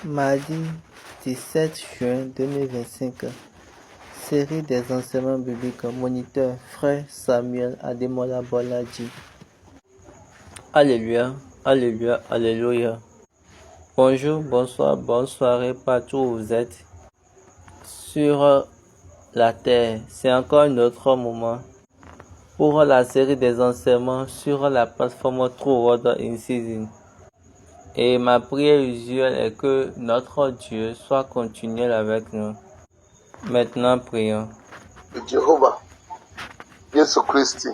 Mardi 17 juin 2025. Série des enseignements bibliques. Moniteur Frère Samuel Ademola Bolaji. Alléluia, Alléluia, Alléluia. Bonjour, bonsoir, bonne soirée partout où vous êtes. Sur la terre, c'est encore un autre moment pour la série des enseignements sur la plateforme True Word in Season. Et ma prière usuelle est que notre Dieu soit continuel avec nous. Maintenant, prions. Jehovah, Jésù Kristi,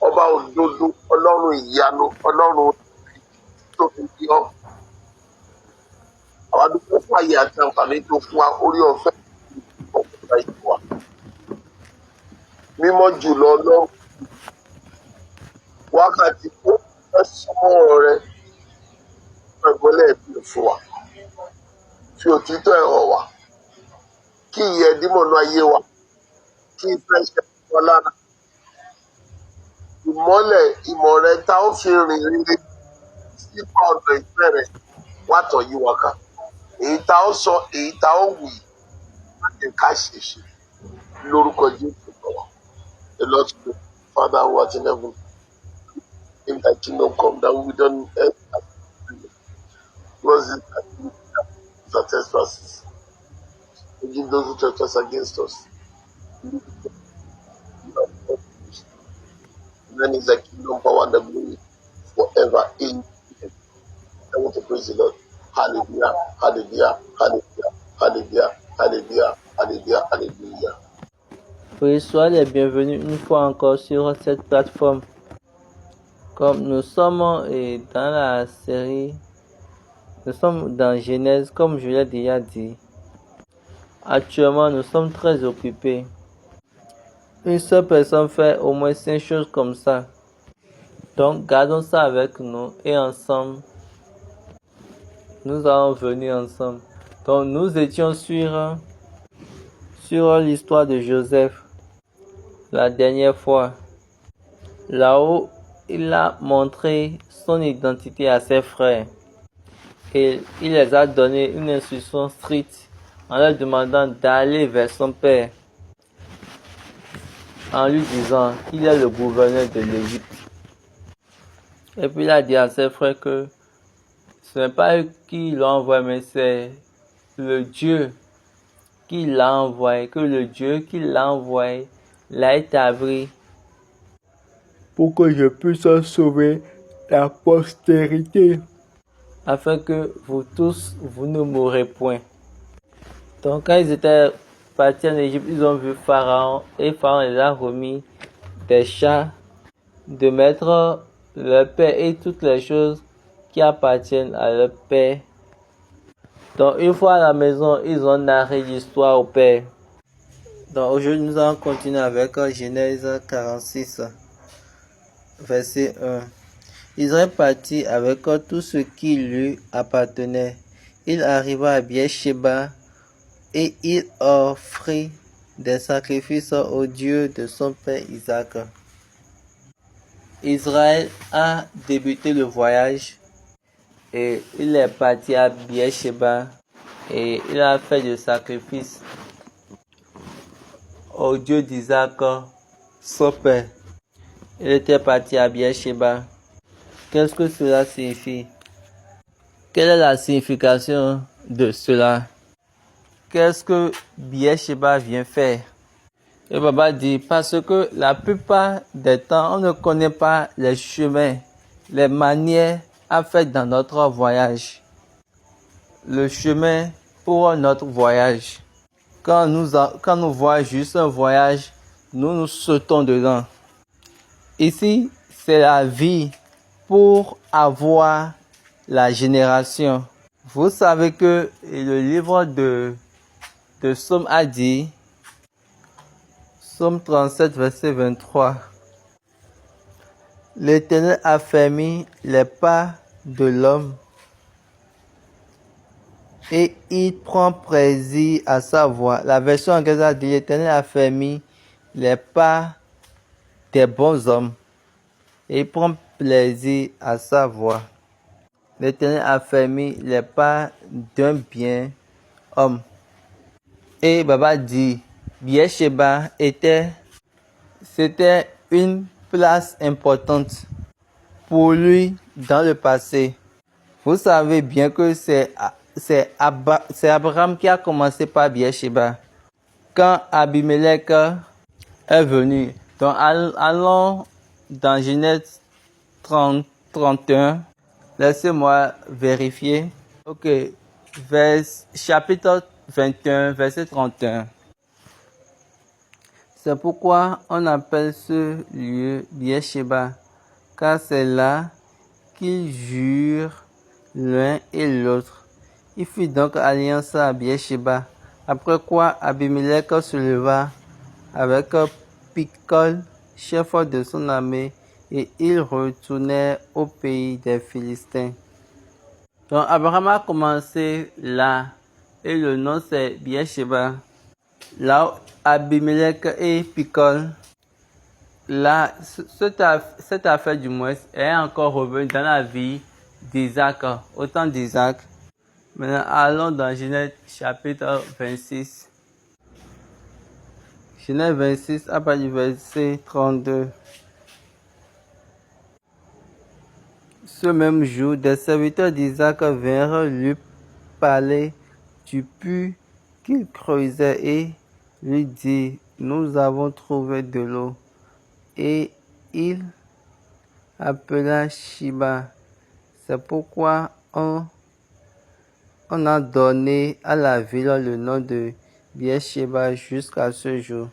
ọba òdodo, ọlọ́run ìyanu, ọlọ́run tó fi bí ọ́. Àwa dúpẹ́ fún àyè àti àǹfààní tó fún wa, orí ọ̀fẹ́ ọ̀pọ̀lọpọ̀ ìlú wa. Mímọ́ jùlọ ọlọ́run, wákàtí tó fẹ́ súnmọ́ rẹ, ẹ̀gbọ́lẹ̀ ìpè fún wa. Fi òtítọ́ ẹ̀ hàn wá, kí ìyẹ́ dímọ̀nú ayé wa, kí ìfẹ́ ṣe wá lára. Ìmọ́lẹ̀ ìmọ̀ rẹ tá ó fi rìn rere sípa ọ̀nà ìfẹ́ rẹ wá tọ̀ yí wa ká. Èyí tá ó sọ, èyí tá ó wì, láti ká ṣèṣe lórúkọ Jésù lọ́wọ́. The Lord speak, Father who art in heaven, in thy kingdom come, thy will be done on earth as it is in heaven. Close it and our trespasses. Forgive those who trespass against us. Then is the kingdom, power, and the glory forever. Amen. I want to praise the Lord. Hallelujah, hallelujah, hallelujah, hallelujah, hallelujah, hallelujah, hallelujah. Soyez les bienvenus une fois encore sur cette plateforme. Comme nous sommes dans la série, nous sommes dans Genèse, comme je l'ai déjà dit. Actuellement, nous sommes très occupés. Une seule personne fait au moins 5 choses comme ça. Donc, gardons ça avec nous et ensemble, nous allons venir ensemble. Donc, nous étions sur l'histoire de Joseph la dernière fois. Là-haut, il a montré son identité à ses frères et il les a donné une instruction stricte en leur demandant d'aller vers son père en lui disant qu'il est le gouverneur de l'Égypte. Et puis il a dit à ses frères que ce n'est pas eux qui l'ont envoyé, mais c'est le Dieu qui l'a envoyé, que le Dieu qui l'a envoyé l'a établi pour que je puisse sauver la postérité, afin que vous tous, vous ne mourrez point. Donc quand ils étaient partis en Égypte, ils ont vu Pharaon, et Pharaon les a remis des chats, de mettre leur père et toutes les choses qui appartiennent à leur père. Donc une fois à la maison, ils ont narré l'histoire au père. Donc aujourd'hui, nous allons continuer avec Genèse 46, verset 1. Israël partit avec tout ce qui lui appartenait. Il arriva à Beersheba et il offrit des sacrifices au Dieu de son père Isaac. Israël a débuté le voyage et il est parti à Beersheba et il a fait des sacrifices au Dieu d'Isaac, son père. Il était parti à Beersheba. Qu'est-ce que cela signifie? Quelle est la signification de cela? Qu'est-ce que Beersheba vient faire? Et Baba dit, parce que la plupart des temps, on ne connaît pas les chemins, les manières à faire dans notre voyage. Le chemin pour notre voyage. Quand nous voyons juste un voyage, nous sautons dedans. Ici, c'est la vie pour avoir la génération. Vous savez que le livre de Psaume a dit, Psaume 37, verset 23, l'Éternel affermit les pas de l'homme et il prend plaisir à sa voix. La version anglaise a dit, l'Éternel affermit les pas des bons hommes et il prend plaisir à sa voix. l'Éternel a fermé les pas d'un bien homme. Et Baba dit, Beersheba c'était une place importante pour lui dans le passé. Vous savez bien que c'est Abraham qui a commencé par Beersheba. Quand Abimelech est venu. Donc allons dans Genèse 31. Laissez-moi vérifier. Ok. Chapitre 21, verset 31. C'est pourquoi on appelle ce lieu Beersheba, car c'est là qu'ils jurent l'un et l'autre. Il fit donc alliance à Beersheba, après quoi Abimelech se leva avec Picol, chef de son armée, et ils retournèrent au pays des Philistins. Donc Abraham a commencé là, et le nom c'est Beersheba. Là, Abimelech et Picol, là, cette affaire du moins est encore revenue dans la vie d'Isaac, au temps d'Isaac. Maintenant, allons dans Genèse chapitre 26. Genèse 26, à partir du verset 32. Ce même jour, des serviteurs d'Isaac vinrent lui parler du puits qu'il creusait et lui dit, nous avons trouvé de l'eau. Et il appela Shiba. C'est pourquoi on a donné à la ville le nom de Beersheba jusqu'à ce jour.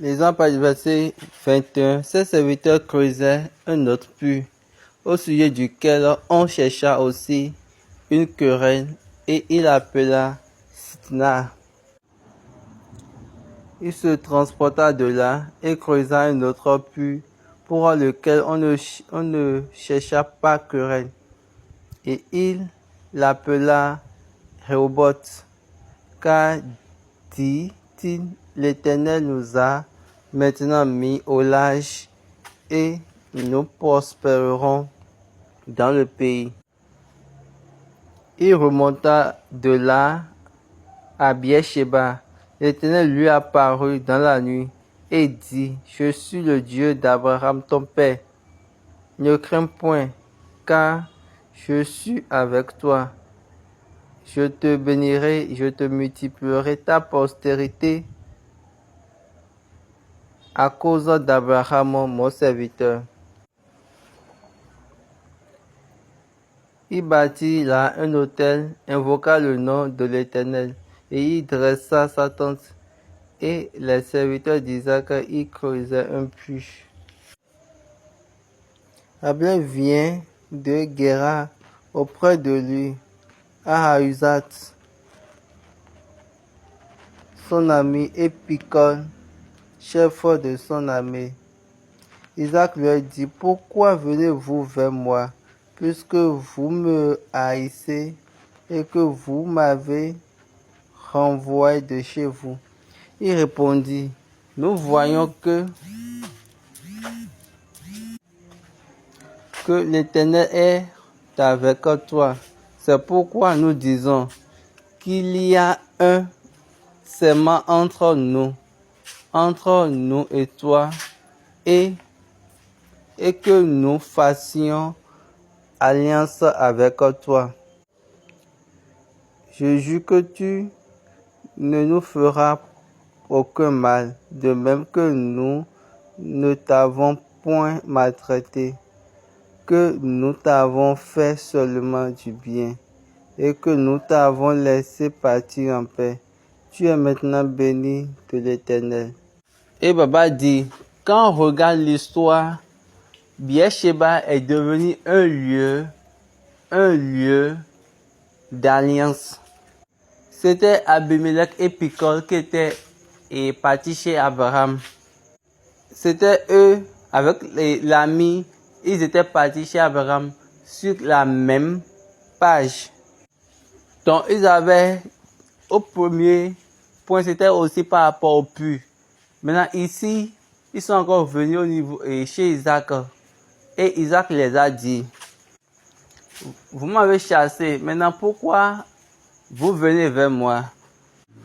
Lisons par le verset 21. Ces serviteurs creusaient un autre puits, au sujet duquel on chercha aussi une querelle, et il appela Sitna. Il se transporta de là et creusa un autre puits pour lequel on ne chercha pas querelle. Et il l'appela Rehoboth, car dit-il, l'Éternel nous a maintenant mis au large et nous prospérerons dans le pays. Il remonta de là à Beersheba. L'Éternel lui apparut dans la nuit et dit, je suis le Dieu d'Abraham ton père. Ne crains point, car je suis avec toi. Je te bénirai, je te multiplierai ta postérité à cause d'Abraham mon serviteur. Il bâtit là un autel, invoqua le nom de l'Éternel, et y dressa sa tente. Et les serviteurs d'Isaac y creusaient un puits. Abner vient de Guéra auprès de lui, à Ahuzat, son ami, et Picol, chef de son armée. Isaac leur dit, pourquoi venez-vous vers moi, puisque vous me haïssez et que vous m'avez renvoyé de chez vous? Il répondit, nous voyons que l'Éternel est avec toi. C'est pourquoi nous disons qu'il y a un serment entre nous et toi, et que nous fassions alliance avec toi. Je jure que tu ne nous feras aucun mal, de même que nous ne t'avons point maltraité, que nous t'avons fait seulement du bien, et que nous t'avons laissé partir en paix. Tu es maintenant béni de l'Éternel. Et Baba dit, quand on regarde l'histoire, Beersheba est devenu un lieu d'alliance. C'était Abimelech et Picol qui étaient partis chez Abraham. C'était eux, avec l'ami, ils étaient partis chez Abraham sur la même page. Donc ils avaient, au premier point, c'était aussi par rapport au puits. Maintenant ici, ils sont encore venus au niveau chez Isaac. Et Isaac les a dit, vous m'avez chassé. Maintenant, pourquoi vous venez vers moi?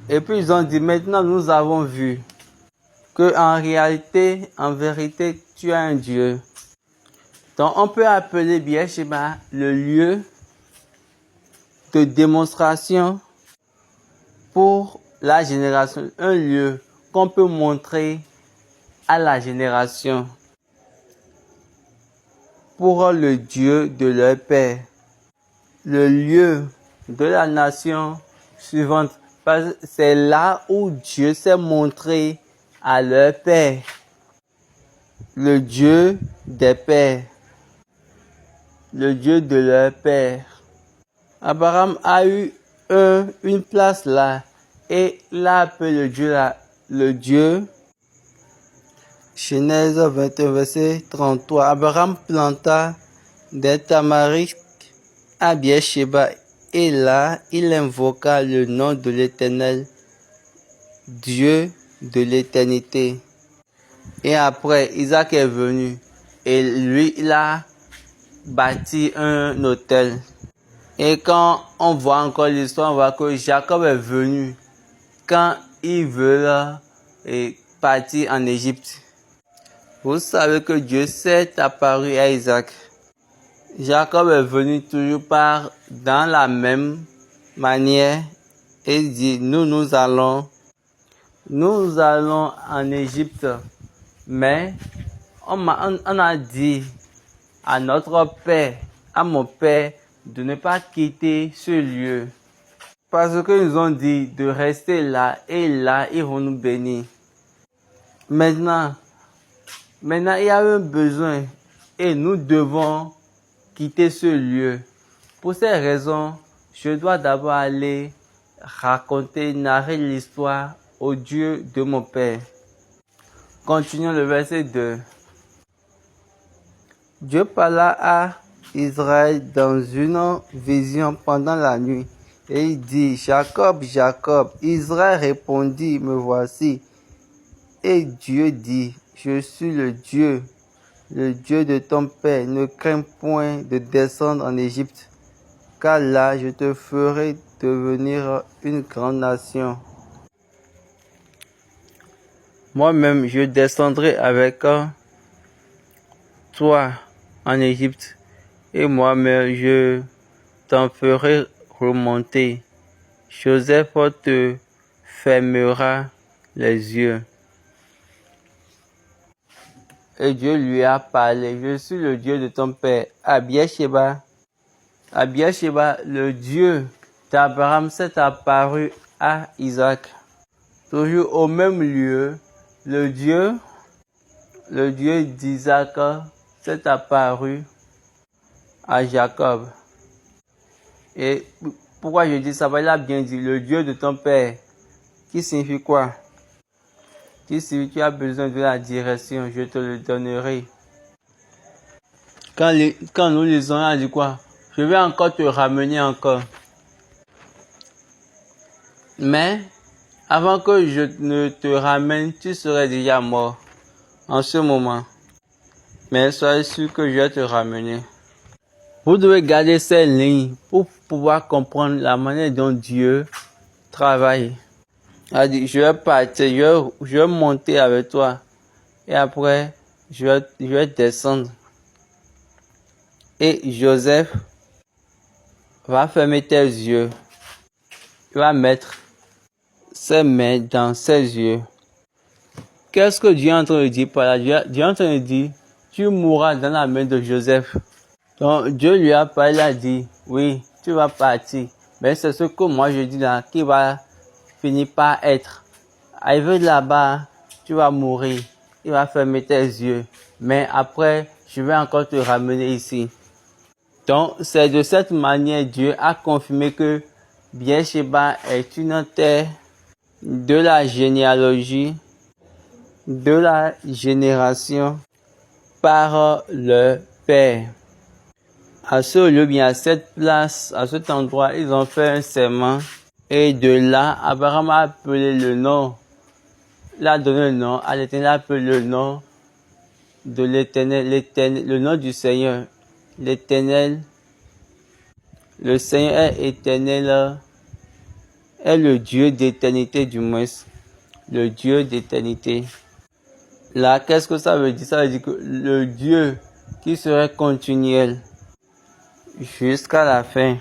Et puis ils ont dit, maintenant nous avons vu que en réalité, en vérité, tu as un Dieu. Donc on peut appeler Beersheba le lieu de démonstration pour la génération, un lieu qu'on peut montrer à la génération pour le Dieu de leur père, le lieu de la nation suivante. Parce que c'est là où Dieu s'est montré à leur père, le Dieu des pères, le Dieu de leur père. Abraham a eu une place là et l'a appelé le Dieu là, le Dieu. Genèse 21, verset 33. Abraham planta des tamarisques à Beersheba et là il invoqua le nom de l'Éternel, Dieu de l'éternité. Et après, Isaac est venu et lui, il a bâti un autel. Et quand on voit encore l'histoire, on voit que Jacob est venu quand ils veulent partir en Égypte. Vous savez que Dieu s'est apparu à Isaac. Jacob est venu toujours dans la même manière et dit, nous allons en Égypte. Mais on a dit à notre père, à mon père, de ne pas quitter ce lieu. Parce qu'ils nous ont dit de rester là et là, ils vont nous bénir. Maintenant, il y a un besoin et nous devons quitter ce lieu. Pour ces raisons, je dois d'abord aller narrer l'histoire au Dieu de mon père. Continuons le verset 2. Dieu parla à Israël dans une vision pendant la nuit. Et il dit, Jacob, Jacob. Israël répondit, me voici. Et Dieu dit, je suis le Dieu de ton père. Ne crains point de descendre en Égypte, car là je te ferai devenir une grande nation. Moi-même, je descendrai avec toi en Égypte, et moi-même, je t'en ferai remonter. Joseph te fermera les yeux. Et Dieu lui a parlé, je suis le Dieu de ton père. À Beersheba, le Dieu d'Abraham s'est apparu à Isaac. Toujours au même lieu, le Dieu d'Isaac s'est apparu à Jacob. Et pourquoi je dis ça? Il a bien dit, le Dieu de ton père. Qui signifie quoi? Qui signifie tu as besoin de la direction, je te le donnerai. Quand nous lisons, on dit quoi? Je vais encore te ramener encore. Mais avant que je ne te ramène, tu serais déjà mort en ce moment. Mais sois sûr que je vais te ramener. Vous devez garder ces lignes pour pouvoir comprendre la manière dont Dieu travaille. Il dit, je vais partir, je vais monter avec toi. Et après, je vais descendre. Et Joseph va fermer tes yeux. Il va mettre ses mains dans ses yeux. Qu'est-ce que Dieu est en train de dire par là? Dieu est en train de dire, tu mourras dans la main de Joseph. Donc Dieu lui a parlé, il a dit, oui, tu vas partir. Mais c'est ce que moi je dis là, qui va finir par être. Arrivé là-bas, tu vas mourir. Il va fermer tes yeux. Mais après, je vais encore te ramener ici. Donc, c'est de cette manière Dieu a confirmé que Beersheba est une terre de la généalogie, de la génération par le Père. À ce lieu, bien à cette place, à cet endroit, ils ont fait un serment. Et de là, Abraham a appelé le nom. Il a donné le nom à l'Éternel, il a appelé le nom de l'Éternel, le nom du Seigneur, l'Éternel Le Seigneur est éternel, est le Dieu d'éternité du moins. Le Dieu d'éternité. Là, qu'est-ce que ça veut dire? Ça veut dire que le Dieu qui serait continuel jusqu'à la fin.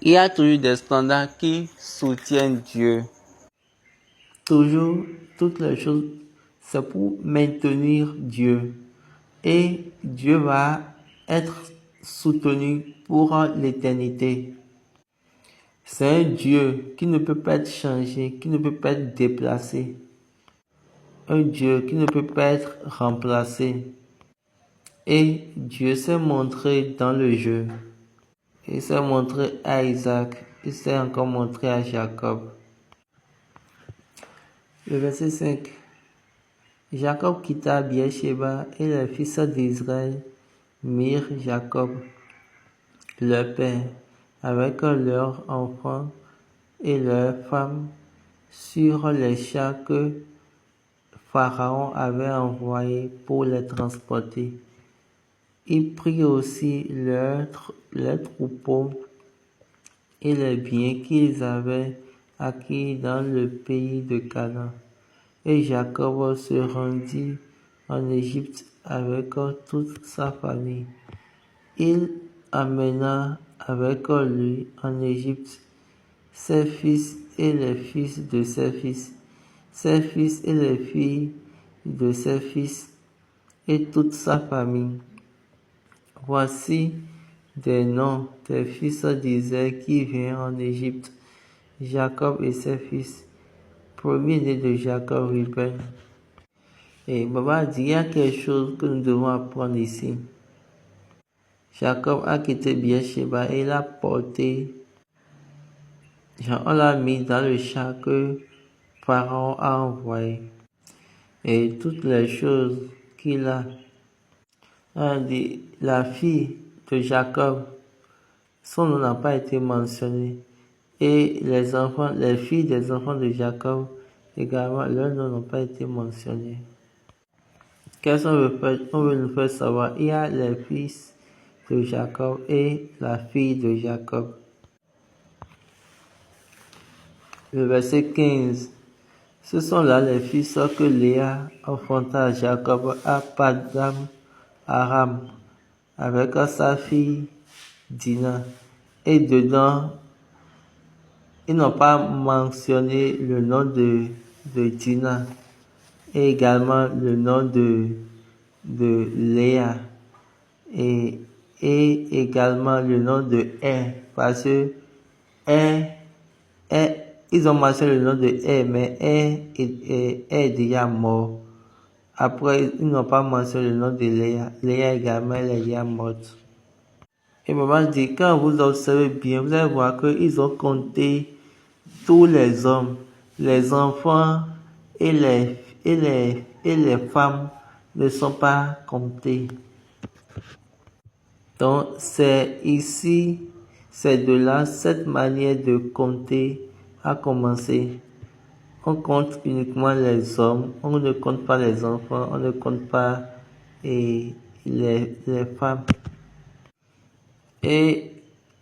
Il y a toujours des standards qui soutiennent Dieu. Toujours, toutes les choses, c'est pour maintenir Dieu. Et Dieu va être soutenu pour l'éternité. C'est un Dieu qui ne peut pas être changé, qui ne peut pas être déplacé. Un Dieu qui ne peut pas être remplacé. Et Dieu s'est montré dans le jeu. Il s'est montré à Isaac. Il s'est encore montré à Jacob. Le verset 5. Jacob quitta Beersheba et les fils d'Israël mirent Jacob, leur père, avec leurs enfants et leurs femmes sur les chars que Pharaon avait envoyés pour les transporter. Il prit aussi leurs troupeaux et les biens qu'ils avaient acquis dans le pays de Canaan. Et Jacob se rendit en Égypte avec toute sa famille. Il amena avec lui en Égypte ses fils et les fils de ses fils, ses fils et les filles de ses fils, et toute sa famille. Voici des noms des fils d'Israël qui vinrent en Égypte, Jacob et ses fils. Premier-né de Jacob, Ruben. Et Baba dit, il y a quelque chose que nous devons apprendre ici. Jacob a quitté Beersheba et l'a porté. On l'a mis dans le char que Pharaon a envoyé. Et toutes les choses qu'il a. La fille de Jacob, son nom n'a pas été mentionné. Et les enfants, les filles des enfants de Jacob, également, leurs noms n'ont pas été mentionnés. Qu'est-ce qu'on veut nous faire savoir? Il y a les fils de Jacob et la fille de Jacob. Le verset 15. Ce sont là les fils que Léa enfanta à Jacob à Padam Aram avec sa fille Dina. Et dedans, ils n'ont pas mentionné le nom de Dina et également le nom de Léa et également le nom de parce que ils ont mentionné le nom de mais est déjà mort. Après, ils n'ont pas mentionné le nom de Léa. Léa également, elle est déjà morte. Et maman dit, quand vous observez bien, vous allez voir qu'ils ont compté tous les hommes, les enfants et les femmes ne sont pas comptés. Donc, c'est ici, c'est de là, cette manière de compter a commencé. On compte uniquement les hommes, on ne compte pas les enfants, on ne compte pas les femmes. Et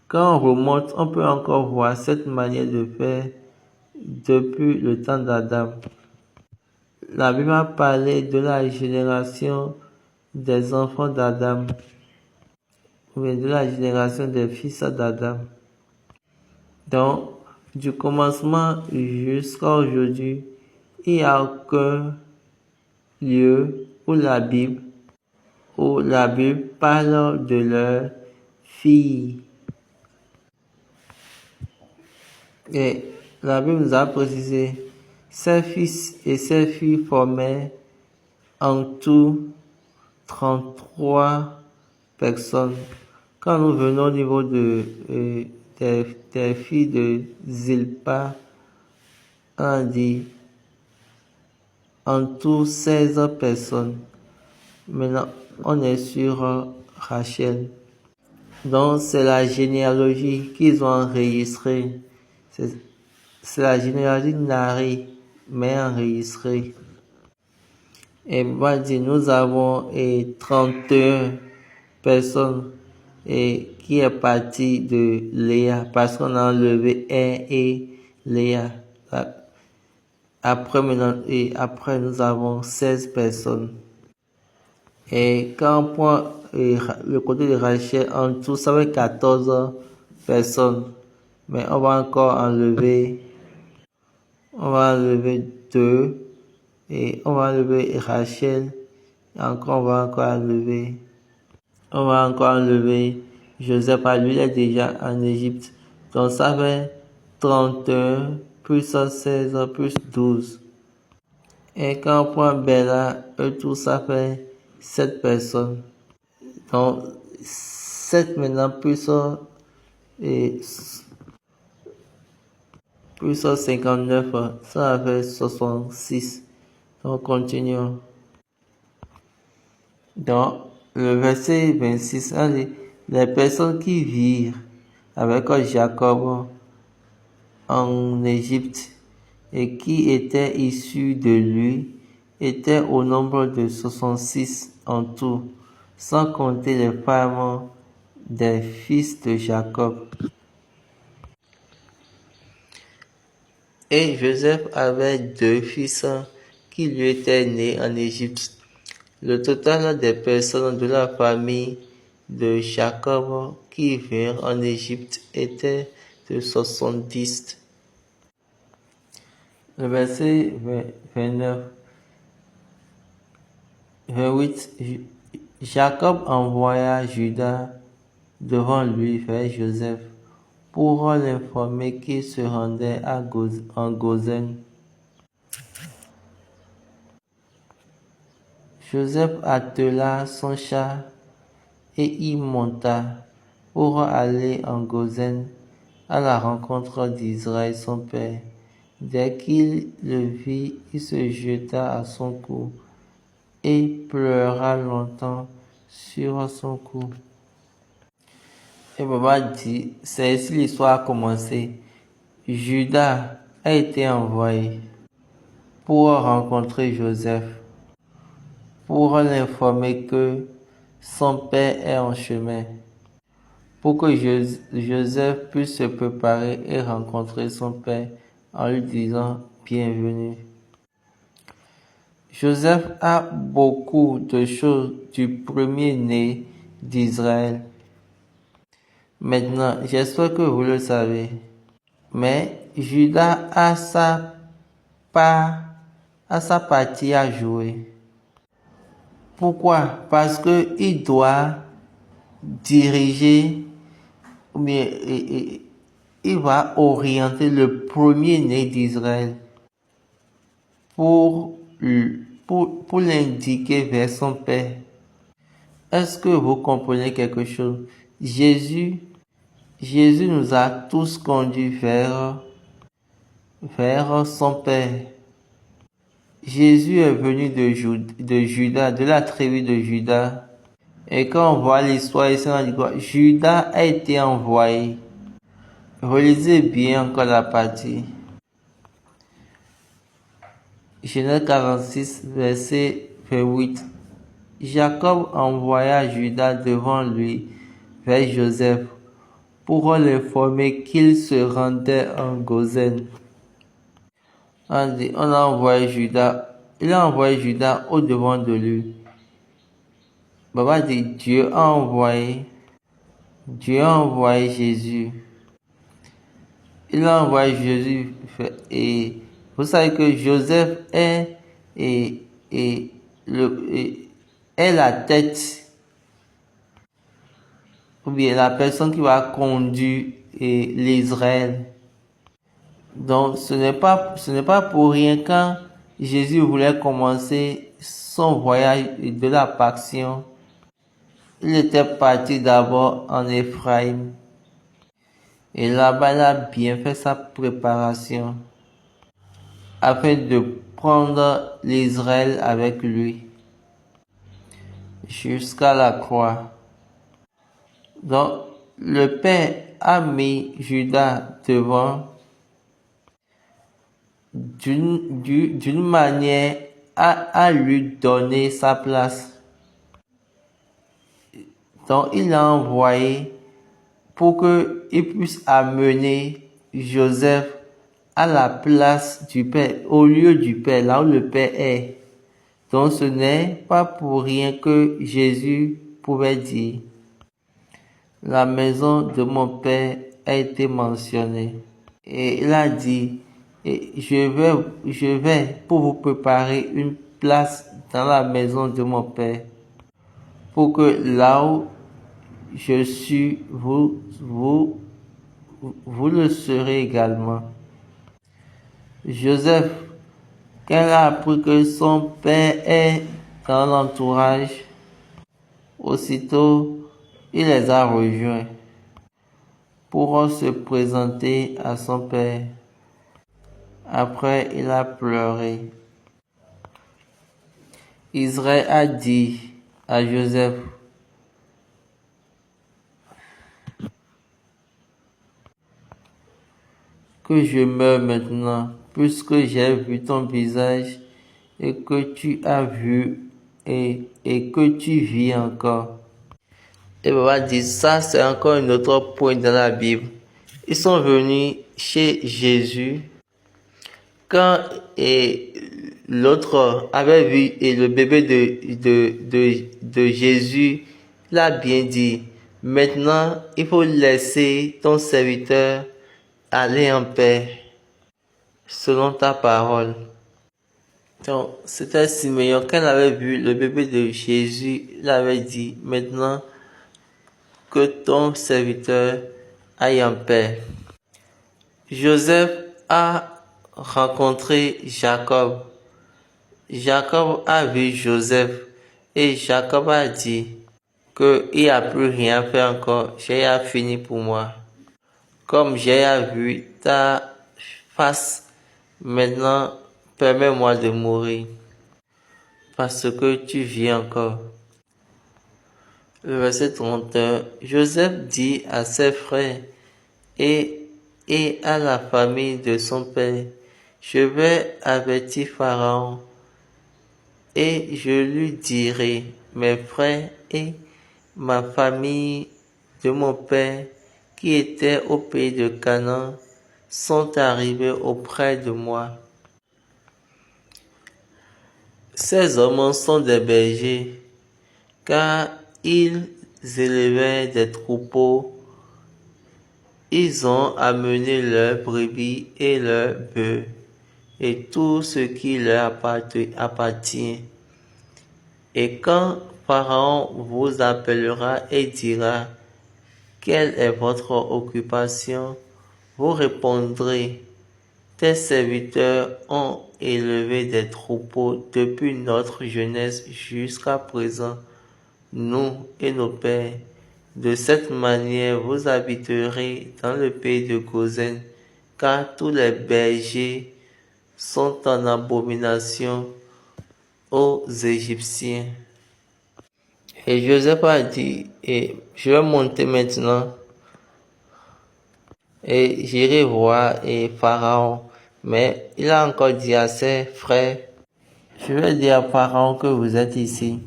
quand on remonte, on peut encore voir cette manière de faire depuis le temps d'Adam. La Bible a parlé de la génération des enfants d'Adam, ou de la génération des fils d'Adam. Donc, du commencement jusqu'à aujourd'hui, il n'y a aucun lieu où la Bible parle de leurs filles. Et la Bible nous a précisé, ses fils et ses filles formaient en tout 33 personnes. Quand nous venons au niveau des filles de Zilpa, on dit en tout 16 personnes. Maintenant, on est sur Rachel. Donc, c'est la généalogie qu'ils ont enregistrée. C'est la généalogie narrée, mais enregistrée. Et nous avons 31 personnes. et qui est parti de Léa, parce qu'on a enlevé R et Léa. Après, nous avons 16 personnes. Et quand on prend le côté de Rachel, en tout, ça fait 14 personnes. Mais on va encore enlever 2. Et on va enlever Rachel. Et encore, on va encore enlever Joseph. Lui, il est déjà en Égypte. Donc, ça fait 31 plus 16 plus 12. Et quand on prend Bella, tout ça fait 7 personnes. Donc, 7 maintenant plus 59, ça fait 66. Donc, continuons. Dans le verset 26, on dit, les personnes qui virent avec Jacob en Égypte et qui étaient issues de lui étaient au nombre de 66 en tout, sans compter les femmes des fils de Jacob. Et Joseph avait 2 fils qui lui étaient nés en Égypte. Le total des personnes de la famille de Jacob qui vinrent en Égypte était de 70. Le verset 29, 28, Jacob envoya Judas devant lui vers Joseph pour l'informer qu'il se rendait en Goshen. Joseph attela son char et y monta pour aller en Goshen à la rencontre d'Israël son père. Dès qu'il le vit, il se jeta à son cou et pleura longtemps sur son cou. Et Baba dit, c'est ici l'histoire a commencé. Judas a été envoyé pour rencontrer Joseph, pour l'informer que son père est en chemin, pour que Joseph puisse se préparer et rencontrer son père en lui disant bienvenue. Joseph a beaucoup de choses du premier-né d'Israël. Maintenant, j'espère que vous le savez, mais Judas a sa partie à jouer. Pourquoi? Parce que il doit diriger, mais il va orienter le premier-né d'Israël pour l'indiquer vers son père. Est-ce que vous comprenez quelque chose? Jésus nous a tous conduits vers son père. Jésus est venu de Judas, de la tribu de Judas. Et quand on voit l'histoire ici, on dit quoi? Judas a été envoyé. Relisez bien encore la partie. Genèse 46, verset 28. Jacob envoya Judas devant lui vers Joseph pour l'informer qu'il se rendait en Goshen. Il a envoyé Judas au devant de lui. Baba dit, Dieu a envoyé Jésus. Il a envoyé Jésus et vous savez que Joseph est la tête, ou bien la personne qui va conduire l'Israël. Donc ce n'est pas pour rien quand Jésus voulait commencer son voyage de la Passion. Il était parti d'abord en Éphraïm. Et là-bas, il a bien fait sa préparation afin de prendre l'Israël avec lui jusqu'à la croix. Donc, le Père a mis Judas devant d'une manière à lui donner sa place. Donc, il l'a envoyé pour qu'il puisse amener Joseph à la place du Père, au lieu du Père, là où le Père est. Donc, ce n'est pas pour rien que Jésus pouvait dire, la maison de mon Père a été mentionnée. Et il a dit, et je vais pour vous préparer une place dans la maison de mon Père, pour que là où je suis, vous le serez également. Joseph, quand il a appris que son père est dans l'entourage, aussitôt, il les a rejoints pour se présenter à son père. Après, il a pleuré. Israël a dit à Joseph, que je meurs maintenant, puisque j'ai vu ton visage et que tu as vu et que tu vis encore. Et papa dit, ça c'est encore un autre point dans la Bible. Ils sont venus chez Jésus quand l'autre avait vu et le bébé de Jésus, il a bien dit, maintenant il faut laisser ton serviteur aller en paix selon ta parole. Donc, c'était Simeon, quand il avait vu le bébé de Jésus, il avait dit, maintenant que ton serviteur aille en paix. Joseph a rencontré Jacob. Jacob a vu Joseph et Jacob a dit qu'il n'y a plus rien à faire encore, j'ai fini pour moi. Comme j'ai vu ta face, maintenant permets-moi de mourir parce que tu vis encore. Le verset 31, Joseph dit à ses frères et à la famille de son père, je vais avertir Pharaon et je lui dirai, mes frères et ma famille de mon père qui étaient au pays de Canaan sont arrivés auprès de moi. Ces hommes sont des bergers, car ils élevaient des troupeaux. Ils ont amené leurs brebis et leurs bœufs, et tout ce qui leur appartient. Et quand Pharaon vous appellera et dira, quelle est votre occupation? Vous répondrez, tes serviteurs ont élevé des troupeaux depuis notre jeunesse jusqu'à présent, nous et nos pères. De cette manière, vous habiterez dans le pays de Gozen, car tous les bergers sont en abomination aux Égyptiens. Et Joseph a dit, et je vais monter maintenant et j'irai voir Pharaon. Mais il a encore dit à ses frères, je vais dire à Pharaon que vous êtes ici.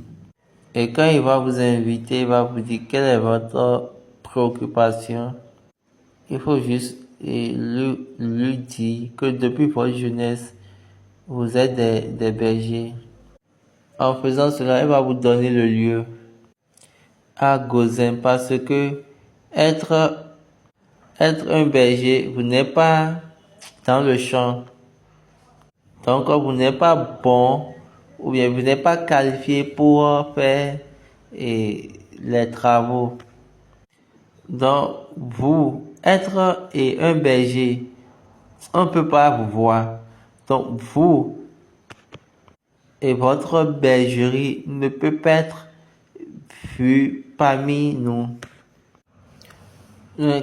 Et quand il va vous inviter, il va vous dire quelle est votre préoccupation. Il faut juste lui dire que depuis votre jeunesse, vous êtes des bergers. En faisant cela, il va vous donner le lieu à Gozen parce que être un berger, vous n'êtes pas dans le champ. Donc, vous n'êtes pas bon ou bien vous n'êtes pas qualifié pour faire les travaux. Donc, vous, être un berger, on ne peut pas vous voir. Donc, vous et votre bergerie ne peut pas être vue parmi nous.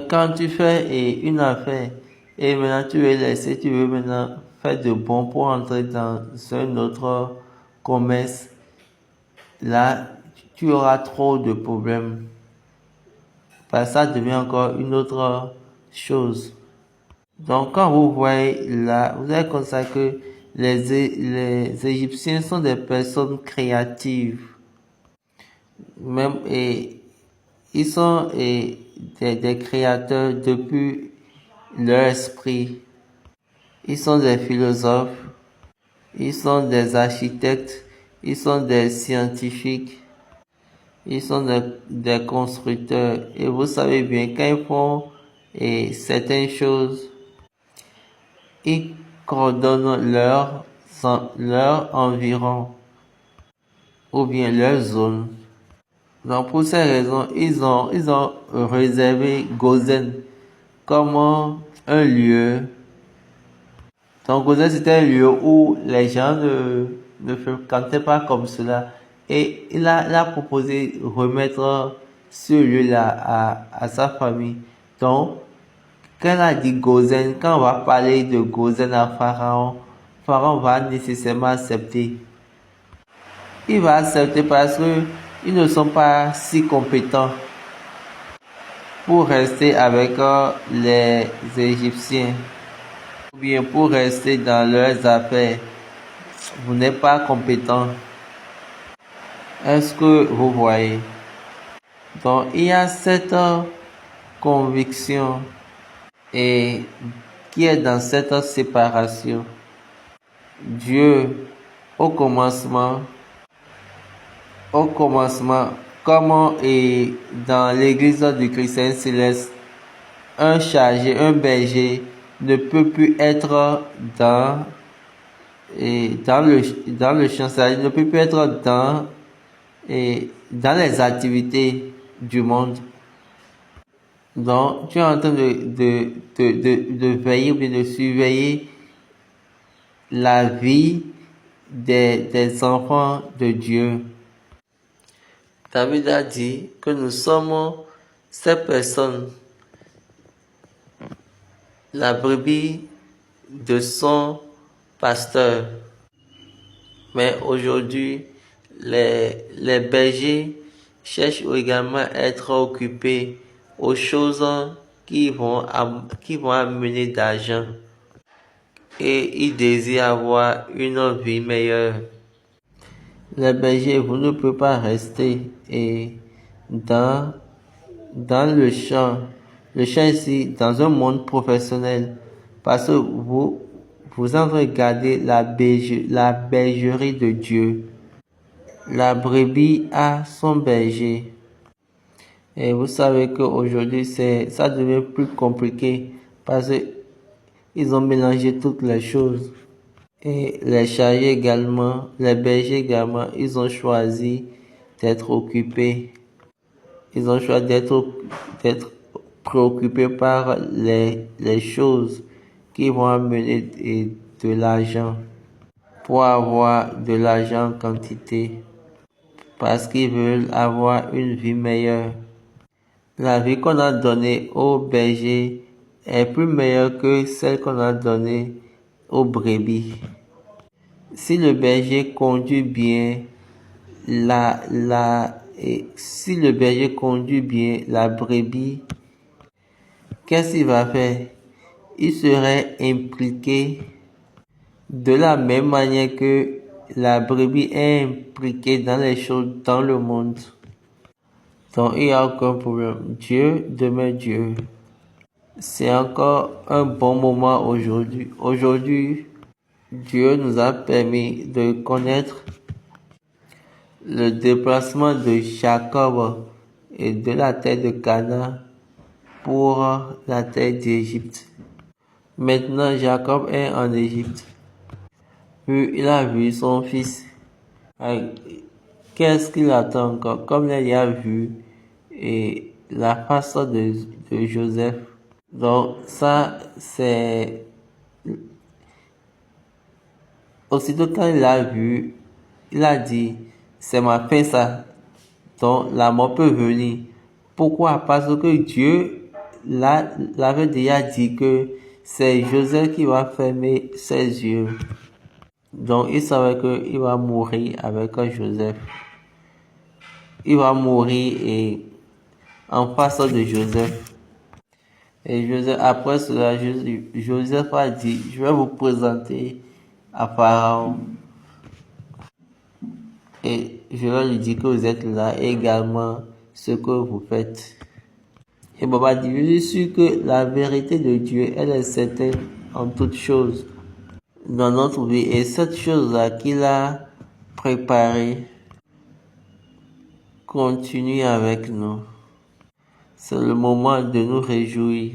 Quand tu fais une affaire et maintenant tu veux laisser, tu veux maintenant faire de bon pour entrer dans un autre commerce, là, tu auras trop de problèmes. Parce que ça devient encore une autre chose. Donc, quand vous voyez là, vous allez constater que les Égyptiens sont des personnes créatives. Même, et Ils sont des créateurs depuis leur esprit. Ils sont des philosophes. Ils sont des architectes. Ils sont des scientifiques. Ils sont des constructeurs. Et vous savez bien, quand ils font certaines choses, ils coordonnent leur environ ou bien leur zone. Donc pour ces raisons, ils ont réservé Gozen comme un lieu. Donc Gozen c'était un lieu où les gens ne fréquentaient pas comme cela. Et il a proposé remettre ce lieu-là à sa famille. Donc, quand elle a dit Gozen, quand on va parler de Gozen à Pharaon, Pharaon va nécessairement accepter. Il va accepter parce que ils ne sont pas si compétents pour rester avec les Égyptiens ou bien pour rester dans leurs affaires. Vous n'êtes pas compétent. Est-ce que vous voyez? Donc, il y a cette conviction et qui est dans cette séparation. Dieu, au commencement, comme et dans l'église du chrétien céleste, un chargé, un berger ne peut plus être dans le champ, c'est-à-dire ne peut plus être dans les activités du monde. Donc, tu es en train de veiller ou bien de surveiller la vie des enfants de Dieu. David a dit que nous sommes ces personnes, la brebis de son pasteur. Mais aujourd'hui, les bergers cherchent également à être occupés aux choses qui vont amener d'argent. Et ils désirent avoir une vie meilleure. Les bergers, vous ne pouvez pas rester dans le champ. Le champ ici, dans un monde professionnel. Parce que vous en train de garder la bergerie de Dieu. La brebis a son berger. Et vous savez qu'aujourd'hui, ça devient plus compliqué parce qu'ils ont mélangé toutes les choses. Et les chargés également, les bergers également, ils ont choisi d'être occupés. Ils ont choisi d'être préoccupés par les choses qui vont amener de l'argent. Pour avoir de l'argent en quantité. Parce qu'ils veulent avoir une vie meilleure. La vie qu'on a donnée aux bergers est plus meilleure que celle qu'on a donnée aux brebis. Si le berger conduit bien la brebis, qu'est-ce qu'il va faire? Il serait impliqué de la même manière que la brebis est impliquée dans les choses dans le monde. Donc il n'y a aucun problème. Dieu demeure Dieu. C'est encore un bon moment aujourd'hui. Aujourd'hui, Dieu nous a permis de connaître le déplacement de Jacob et de la terre de Canaan pour la terre d'Égypte. Maintenant, Jacob est en Égypte. Puis il a vu son fils. Qu'est-ce qu'il attend encore? Comme il a vu la face de Joseph. Donc ça, c'est... Aussitôt quand il l'a vu, il a dit, c'est ma fin ça. Donc la mort peut venir. Pourquoi? Parce que Dieu l'avait déjà dit que c'est Joseph qui va fermer ses yeux. Donc il savait qu'il va mourir avec Joseph. Il va mourir en face de Joseph. Et Joseph, après cela, Joseph a dit, je vais vous présenter à Pharaon. Et je vais lui dire que vous êtes là. Et également, ce que vous faites. Et Baba dit, je suis sûr que la vérité de Dieu, elle est certaine en toutes choses dans notre vie. Et cette chose-là qu'il a préparée continue avec nous. C'est le moment de nous réjouir,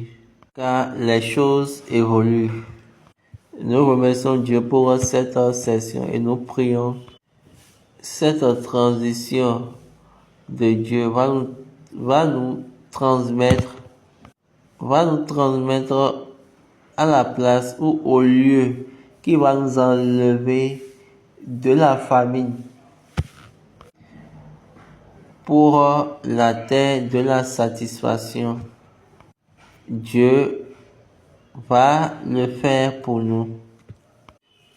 car les choses évoluent. Nous remercions Dieu pour cette session et nous prions. Cette transition de Dieu va nous transmettre à la place ou au lieu qui va nous enlever de la famine pour la terre de la satisfaction. Dieu va le faire pour nous.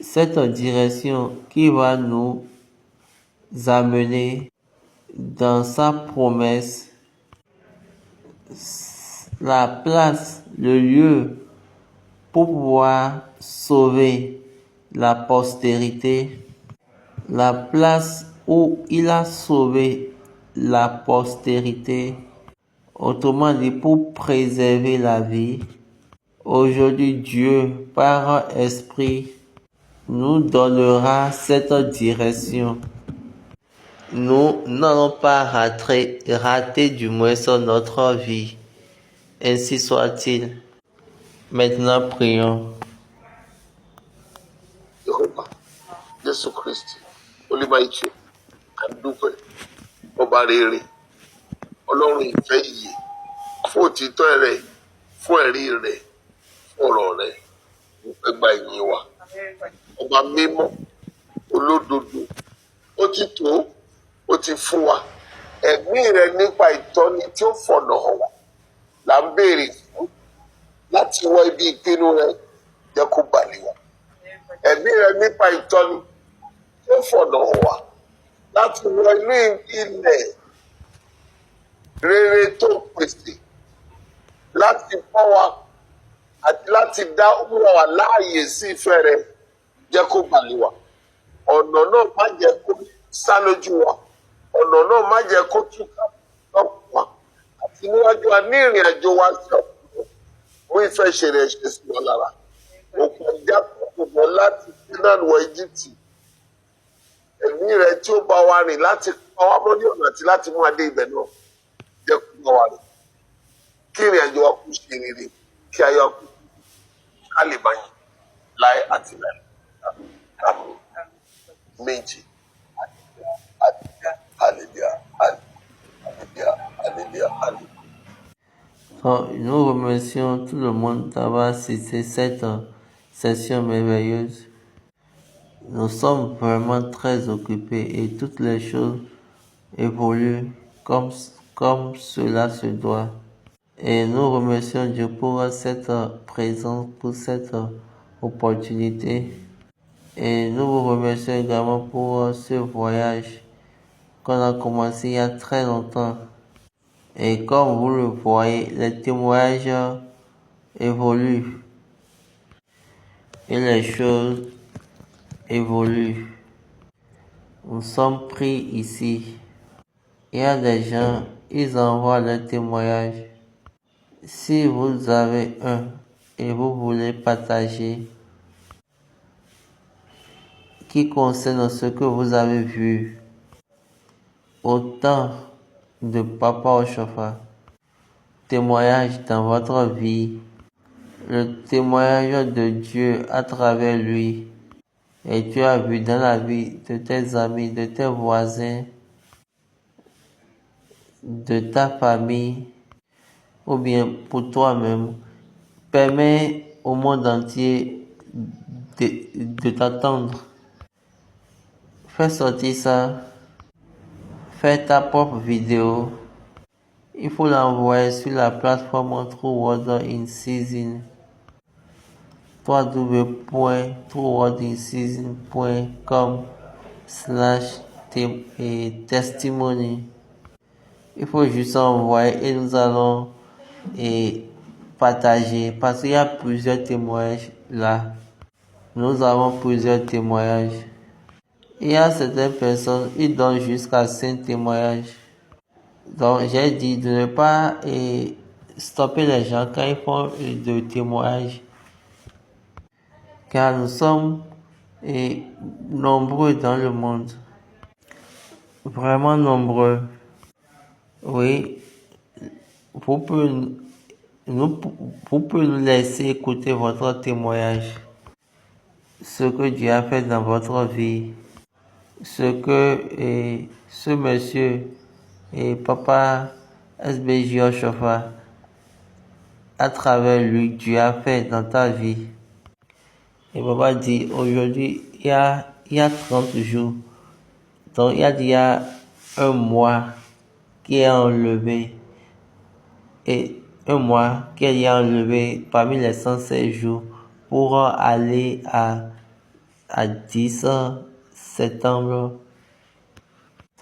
Cette direction qui va nous amener dans sa promesse, la place, le lieu pour pouvoir sauver la postérité, la place où il a sauvé la postérité, autrement dit pour préserver la vie. Aujourd'hui, Dieu, par esprit, nous donnera cette direction. Nous n'allons pas rater du moins notre vie. Ainsi soit-il. Maintenant, prions. Jehovah, Jésù Kristi, Olúmáìtì, àdúpẹ́, ọba rere, Ọlọ́run ìfẹ́ ìyè, fún òtítọ́ rẹ̀, fún ẹ̀rí rẹ̀, fún ọ̀rọ̀ rẹ̀, ẹgbà ìyìn wa. Ọba mímọ́, olódodo, ó ti tó, ó ti fún wa. Ẹ̀mí rẹ̀ nípa ìtọ́ni tí ó fọ̀nà hàn wá là ń béèrè fún láti wọ ibi ìpinnu rẹ̀ jẹ́ kó balẹ̀ wá. Ẹ̀mí rẹ̀ nípa ìtọ́ni tí ó fọ̀nà hàn wá láti wọ inú ilẹ̀ rere tó pèsè láti bọ́ wa àti láti dá wà láàyè sí ìfẹ́ rẹ̀ jẹ́ kó balẹ̀ wá. Ọ̀nà náà má jẹ́ kó sá lójú wa. Ọ̀nà náà má jẹ́ kó túká lọ́pọ̀ wa. Àti níwájú wa ní ìrìn àjò wa sí ọ̀pọ̀ mú ìfẹ́ ṣe rẹ̀ ṣe sí wọn lára. Òkun ìjà kò bọ̀ láti Canaan wọ Íjíbítì. Ẹ̀mí rẹ̀ tí ó bá wa rìn láti pa wá mọ́ ní ọ̀nà àti láti mú adé ibẹ̀ náà jẹ́ kó bá wa rìn. Kí ìrìn àjò wa kú ṣe rere, kí ayọ̀ kú ká lè bá yín láé àti láé. Àmín. Méjì. Alléluia. Alléluia. Alléluia. Alléluia. Nous remercions tout le monde d'avoir assisté cette session merveilleuse. Nous sommes vraiment très occupés et toutes les choses évoluent comme cela se doit. Et nous remercions Dieu pour cette présence, pour cette opportunité. Et nous vous remercions également pour ce voyage qu'on a commencé il y a très longtemps. Et comme vous le voyez, les témoignages évoluent et les choses évoluent. Nous sommes pris ici. Il y a des gens, ils envoient leurs témoignages. Si vous avez un et vous voulez partager qui concerne ce que vous avez vu au temps de Papa Oshofa, témoignage dans votre vie, le témoignage de Dieu à travers lui, et tu as vu dans la vie de tes amis, de tes voisins, de ta famille, ou bien pour toi-même, permet au monde entier de t'attendre. Fais sortir ça, fais ta propre vidéo. Il faut l'envoyer sur la plateforme True Word in Season. www.truewordinseason.com/testimony. Il faut juste envoyer et nous allons partager parce qu'il y a plusieurs témoignages là. Nous avons plusieurs témoignages. Il y a certaines personnes, ils donnent jusqu'à 5 témoignages. Donc, j'ai dit de ne pas stopper les gens quand ils font de témoignages, car nous sommes nombreux dans le monde, vraiment nombreux. Oui, vous pouvez nous laisser écouter votre témoignage, ce que Dieu a fait dans votre vie, ce que ce monsieur et papa SBJ Oshofa, à travers lui, Dieu a fait dans ta vie. Et papa dit, aujourd'hui, il y a 30 jours. Donc, il y a un mois qui est enlevé. Et un mois qui est enlevé parmi les 116 jours pour aller à 10 septembre.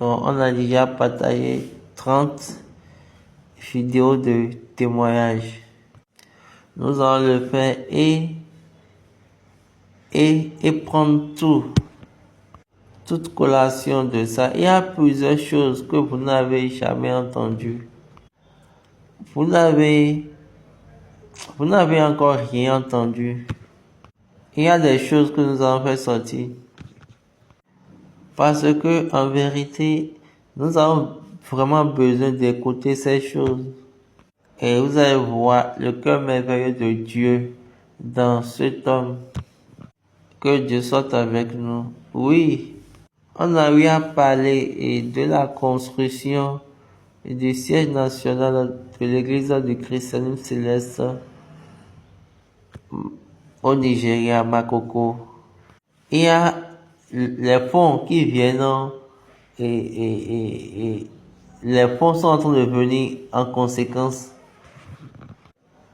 Donc, on a déjà partagé 30 vidéos de témoignages. Nous allons le faire et prendre toute collation de ça. Il y a plusieurs choses que vous n'avez jamais entendues. Vous n'avez encore rien entendu. Il y a des choses que nous avons fait sortir. Parce que, en vérité, nous avons vraiment besoin d'écouter ces choses. Et vous allez voir le cœur merveilleux de Dieu dans cet homme. Que Dieu soit avec nous. Oui, on a eu à parler de la construction du siège national de l'Église du Christianisme céleste au Nigeria, Makoko. Il y a les fonds qui viennent et les fonds sont en train de venir en conséquence.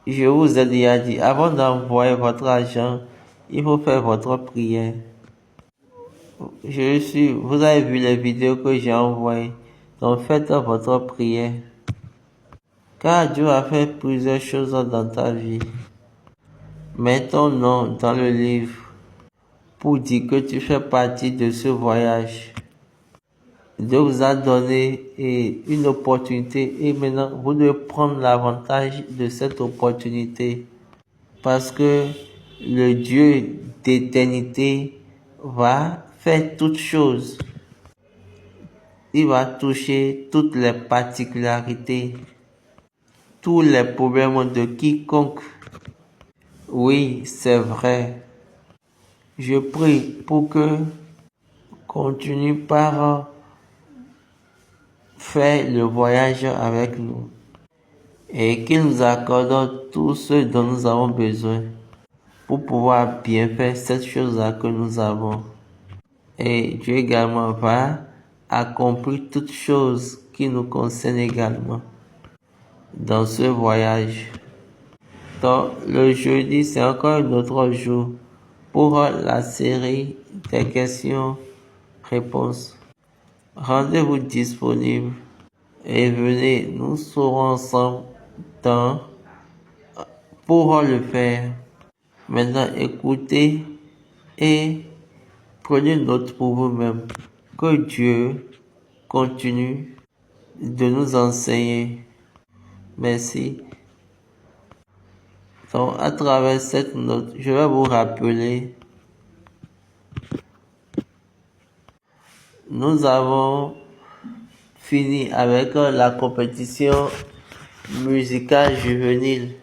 Je vous ai déjà dit, avant d'envoyer votre argent, il faut faire votre prière. Vous avez vu les vidéos que j'ai envoyées, donc faites votre prière. Car Dieu a fait plusieurs choses dans ta vie. Mets ton nom dans le livre pour dire que tu fais partie de ce voyage. Dieu vous a donné une opportunité et maintenant vous devez prendre l'avantage de cette opportunité parce que le Dieu d'éternité va faire toutes choses. Il va toucher toutes les particularités, tous les problèmes de quiconque. Oui, c'est vrai. Je prie pour que continue par faire le voyage avec nous et qu'il nous accorde tout ce dont nous avons besoin pour pouvoir bien faire cette chose-là que nous avons. Et Dieu également va accomplir toutes choses qui nous concernent également dans ce voyage. Donc, le jeudi, c'est encore un autre jour pour la série des questions-réponses. Rendez-vous disponible et venez, nous serons ensemble pour le faire. Maintenant, écoutez et prenez note pour vous-même. Que Dieu continue de nous enseigner. Merci. Donc, à travers cette note, je vais vous rappeler, nous avons fini avec la compétition musicale juvénile.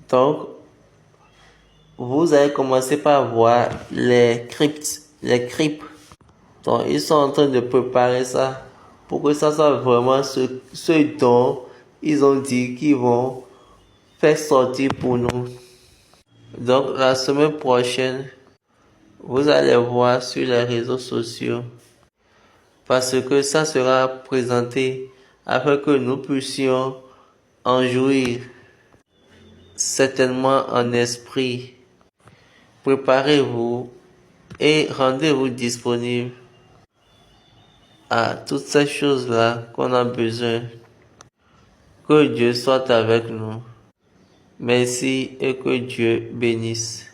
Donc, vous allez commencer par voir les cryptes. Donc, ils sont en train de préparer ça pour que ça soit vraiment ce dont ils ont dit qu'ils vont faire sortir pour nous. Donc, la semaine prochaine, vous allez voir sur les réseaux sociaux parce que ça sera présenté afin que nous puissions en jouir, certainement en esprit. Préparez-vous et rendez-vous disponible à toutes ces choses-là qu'on a besoin. Que Dieu soit avec nous. Merci et que Dieu bénisse.